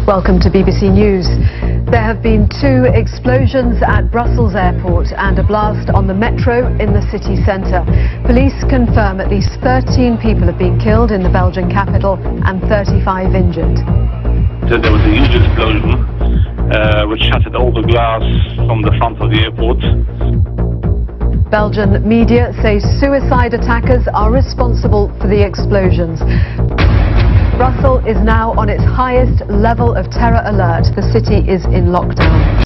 Welcome to BBC News. There have been 2 explosions at Brussels airport and a blast on the metro in the city centre. Police confirm at least 13 people have been killed in the Belgian capital and 35 injured. There was a huge explosion which shattered all the glass from the front of the airport. Belgian media say suicide attackers are responsible for the explosions. Brussels is now on its highest level of terror alert. The city is in lockdown.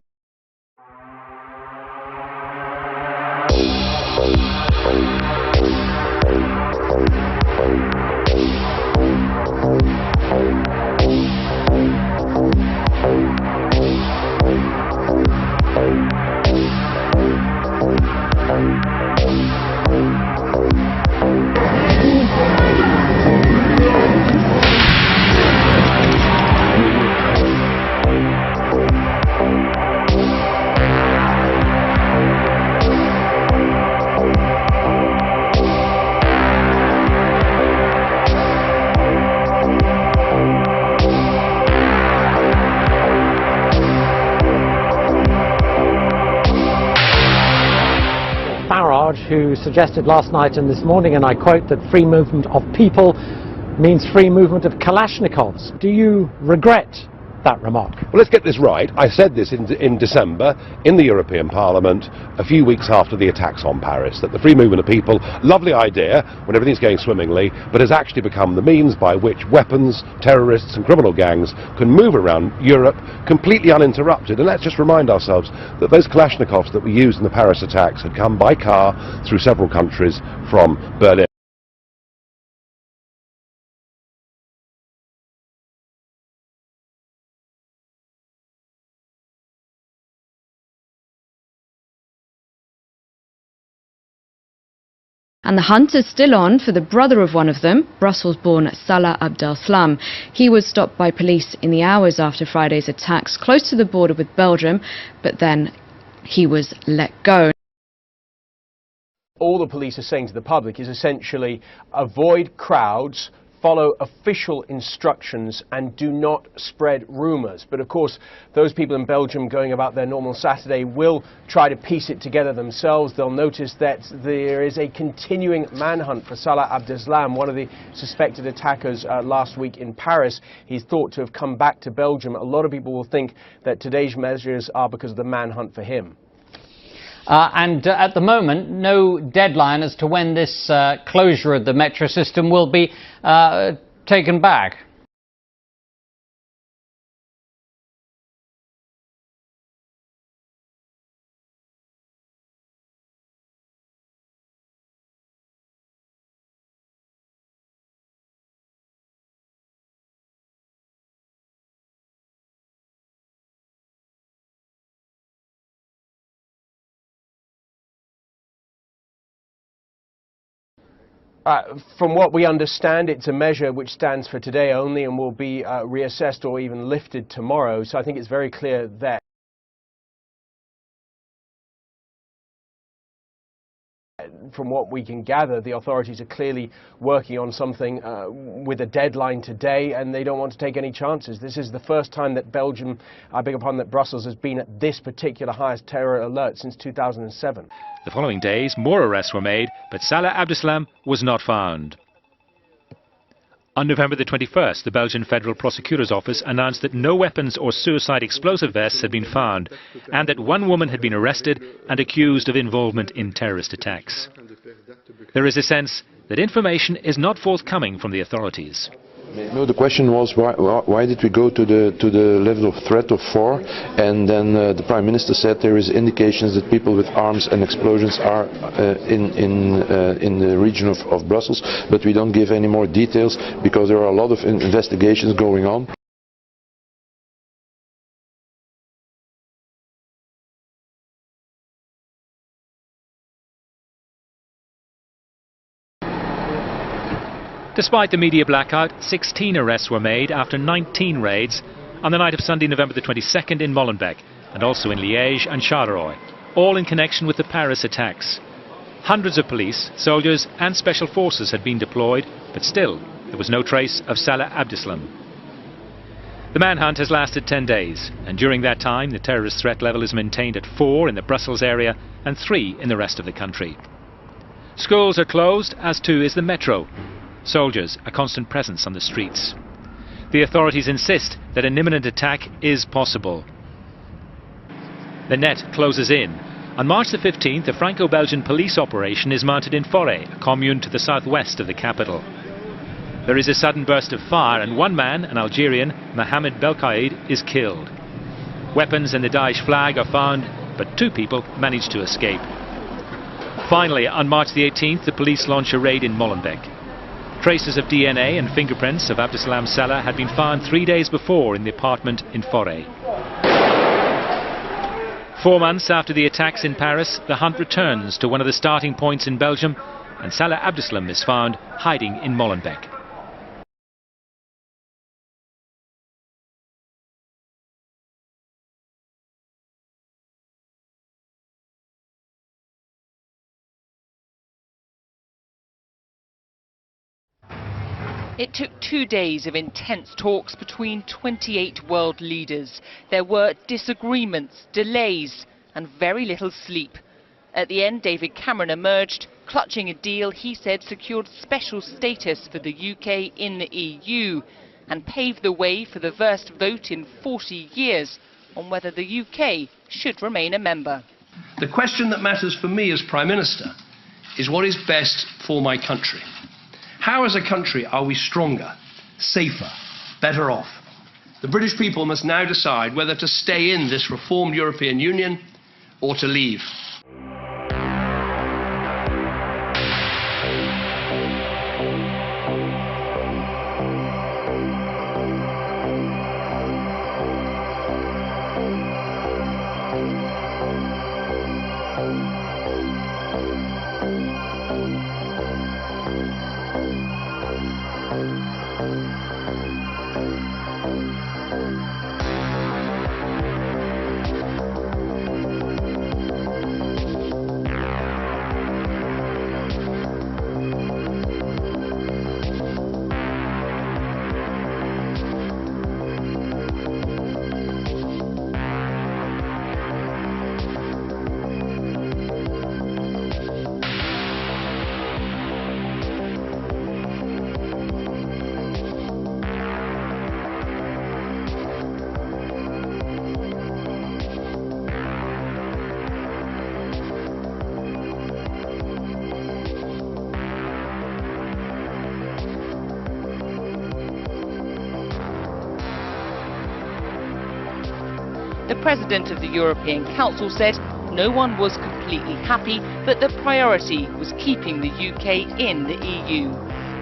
Who suggested last night and this morning, and I quote, that free movement of people means free movement of Kalashnikovs. Do you regret that remark? Well, let's get this right. I said this in December in the European Parliament, a few weeks after the attacks on Paris, that the free movement of people, lovely idea when everything's going swimmingly, but has actually become the means by which weapons, terrorists and criminal gangs can move around Europe completely uninterrupted. And let's just remind ourselves that those Kalashnikovs that we used in the Paris attacks had come by car through several countries from Berlin. And the hunt is still on for the brother of one of them, Brussels-born Salah Abdeslam. He was stopped by police in the hours after Friday's attacks close to the border with Belgium, but then he was let go. All the police are saying to the public is essentially avoid crowds, follow official instructions and do not spread rumours. But of course those people in Belgium going about their normal Saturday will try to piece it together themselves. They'll notice that there is a continuing manhunt for Salah Abdeslam, one of the suspected attackers last week in Paris. He's thought to have come back to Belgium. A lot of people will think that today's measures are because of the manhunt for him. At the moment, no deadline as to when this closure of the metro system will be taken back. From what we understand, it's a measure which stands for today only and will be reassessed or even lifted tomorrow. So I think it's very clear that from what we can gather, the authorities are clearly working on something with a deadline today, and they don't want to take any chances. This is the first time that that Brussels has been at this particular highest terror alert since 2007. The following days, more arrests were made, but Salah Abdeslam was not found. On November the 21st, the Belgian Federal Prosecutor's Office announced that no weapons or suicide explosive vests had been found, and that one woman had been arrested and accused of involvement in terrorist attacks. There is a sense that information is not forthcoming from the authorities. No, the question was why did we go to the level of threat of 4, and then the Prime Minister said there is indications that people with arms and explosions are in the region of Brussels, but we don't give any more details because there are a lot of investigations going on. Despite the media blackout, 16 arrests were made after 19 raids on the night of Sunday, November the 22nd in Molenbeek, and also in Liège and Charleroi, all in connection with the Paris attacks. Hundreds of police, soldiers and special forces had been deployed, but still there was no trace of Salah Abdeslam. The manhunt has lasted 10 days, and during that time the terrorist threat level is maintained at 4 in the Brussels area and 3 in the rest of the country. Schools are closed, as too is the metro. Soldiers, a constant presence on the streets. The authorities insist that an imminent attack is possible. The net closes in. On March the 15th, a Franco-Belgian police operation is mounted in Forêt, a commune to the southwest of the capital. There is a sudden burst of fire and one man, an Algerian, Mohamed Belkaid, is killed. Weapons and the Daesh flag are found, but 2 people managed to escape. Finally, on March the 18th, the police launch a raid in Molenbeek. Traces of DNA and fingerprints of Abdeslam Salah had been found 3 days before in the apartment in Forêt. 4 months after the attacks in Paris, the hunt returns to one of the starting points in Belgium, and Salah Abdeslam is found hiding in Molenbeek. It took 2 days of intense talks between 28 world leaders. There were disagreements, delays, and very little sleep. At the end, David Cameron emerged, clutching a deal he said secured special status for the UK in the EU and paved the way for the first vote in 40 years on whether the UK should remain a member. The question that matters for me as Prime Minister is what is best for my country. How as a country are we stronger, safer, better off? The British people must now decide whether to stay in this reformed European Union or to leave. The President of the European Council said no one was completely happy, but the priority was keeping the UK in the EU.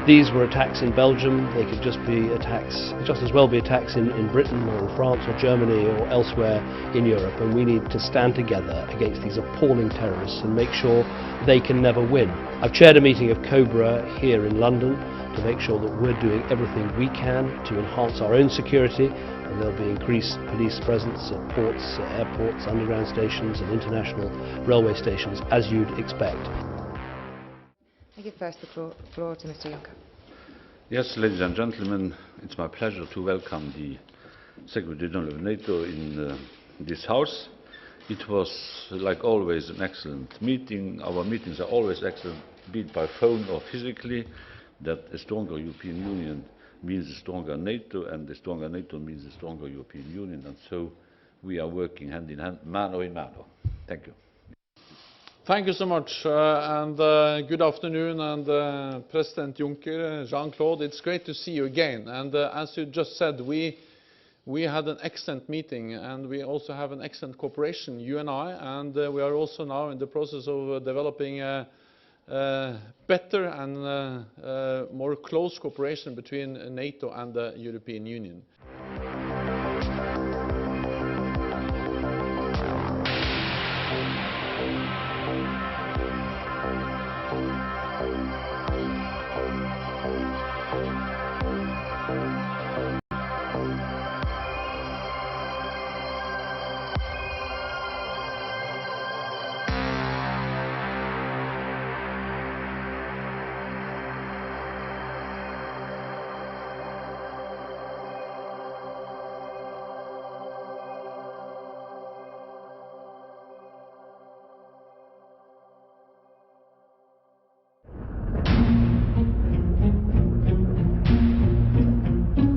These were attacks in Belgium. They could just be attacks, just as well be attacks in Britain or in France or Germany or elsewhere in Europe, and we need to stand together against these appalling terrorists and make sure they can never win. I've chaired a meeting of COBRA here in London to make sure that we're doing everything we can to enhance our own security, and there'll be increased police presence at ports, airports, underground stations and international railway stations, as you'd expect. I give first the floor to Mr. Juncker. Yes, ladies and gentlemen, it's my pleasure to welcome the Secretary General of NATO in this House. It was, like always, an excellent meeting. Our meetings are always excellent, be it by phone or physically. That a stronger European Union means a stronger NATO, and a stronger NATO means a stronger European Union, and so we are working hand in hand, mano in mano. Thank you. Thank you so much, and good afternoon, and President Juncker, Jean-Claude, it's great to see you again. And as you just said, we had an excellent meeting, and we also have an excellent cooperation, you and I, and we are also now in the process of developing a better and more close cooperation between NATO and the European Union.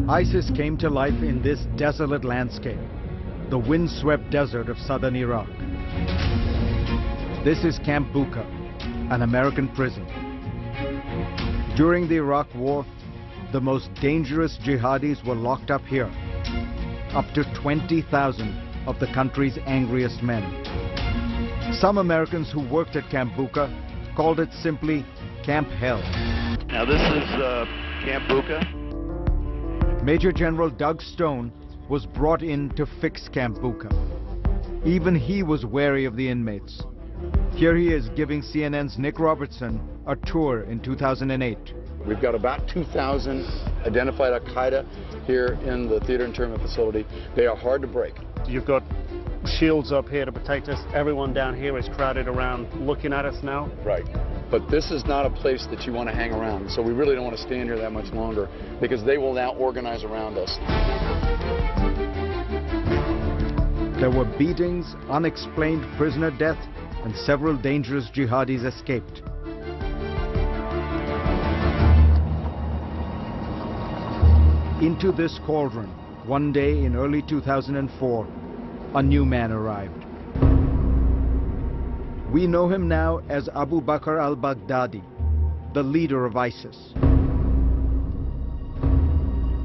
ISIS came to life in this desolate landscape, the windswept desert of southern Iraq. This is Camp Bucca, an American prison. During the Iraq War, the most dangerous jihadis were locked up here, up to 20,000 of the country's angriest men. Some Americans who worked at Camp Bucca called it simply Camp Hell. Now this is Camp Bucca. Major General Doug Stone was brought in to fix Camp Bucca. Even he was wary of the inmates. Here he is giving CNN's Nick Robertson a tour in 2008. We've got about 2,000 identified Al-Qaeda here in the theater internment facility. They are hard to break. You've got shields up here to protect us. Everyone down here is crowded around looking at us now. Right. But this is not a place that you want to hang around. So we really don't want to stand here that much longer because they will now organize around us. There were beatings, unexplained prisoner death, and several dangerous jihadis escaped. Into this cauldron, one day in early 2004, a new man arrived. We know him now as Abu Bakr al-Baghdadi, the leader of ISIS.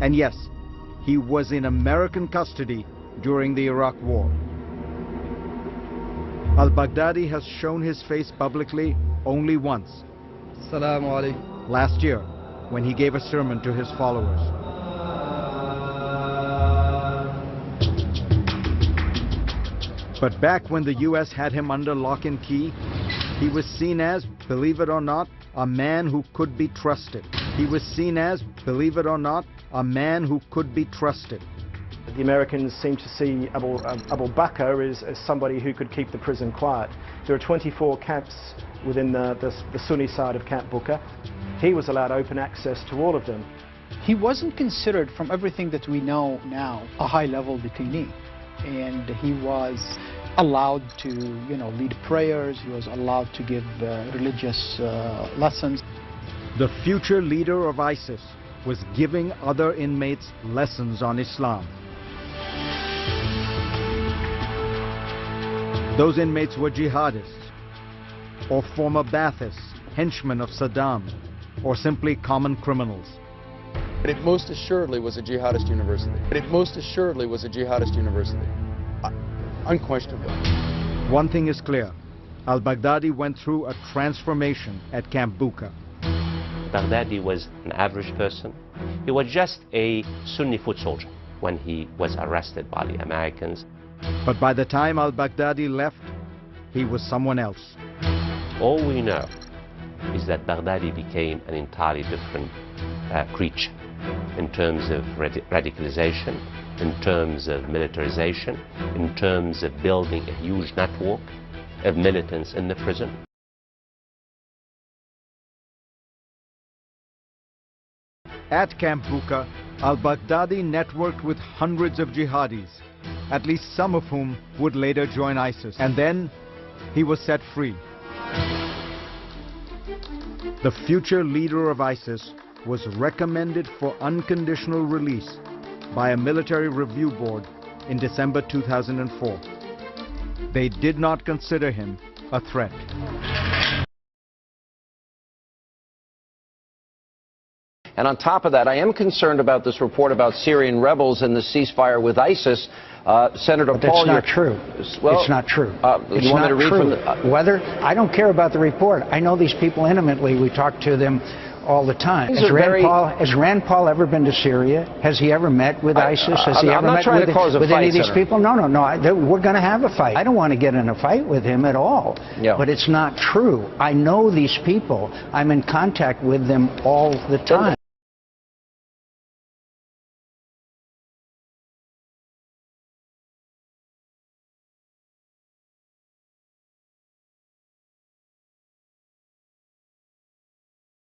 And yes, he was in American custody during the Iraq War. Al-Baghdadi has shown his face publicly only once. Assalamu alaikum. Last year, when he gave a sermon to his followers. But back when the US had him under lock and key, he was seen as, believe it or not, a man who could be trusted. He was seen as, believe it or not, a man who could be trusted. The Americans seem to see Abu Bakr as somebody who could keep the prison quiet. There are 24 camps within the Sunni side of Camp Bucca. He was allowed open access to all of them. He wasn't considered, from everything that we know now, a high-level detainee. And he was allowed to, lead prayers. He was allowed to give religious lessons. The future leader of ISIS was giving other inmates lessons on Islam. Those inmates were jihadists, or former Baathists, henchmen of Saddam, or simply common criminals. But it most assuredly was a jihadist university. Unquestionably. One thing is clear. Al-Baghdadi went through a transformation at Camp Bucca. Baghdadi was an average person. He was just a Sunni foot soldier when he was arrested by the Americans. But by the time al-Baghdadi left, he was someone else. All we know is that Baghdadi became an entirely different creature in terms of radicalization, in terms of militarization, in terms of building a huge network of militants in the prison. At Camp Bucca, al-Baghdadi networked with hundreds of jihadis, at least some of whom would later join ISIS. And then he was set free. The future leader of ISIS was recommended for unconditional release by a military review board in December 2004. They did not consider him a threat. And on top of that, I am concerned about this report about Syrian rebels and the ceasefire with ISIS. Senator Paul, that's not true. Well, it's not true. You want me to read from the... Whether I don't care about the report. I know these people intimately. We talk to them all the time. Has Rand Paul ever been to Syria? Has he ever met with ISIS? Has he ever met with any of these people? No. We're going to have a fight. I don't want to get in a fight with him at all. Yeah. But it's not true. I know these people. I'm in contact with them all the time.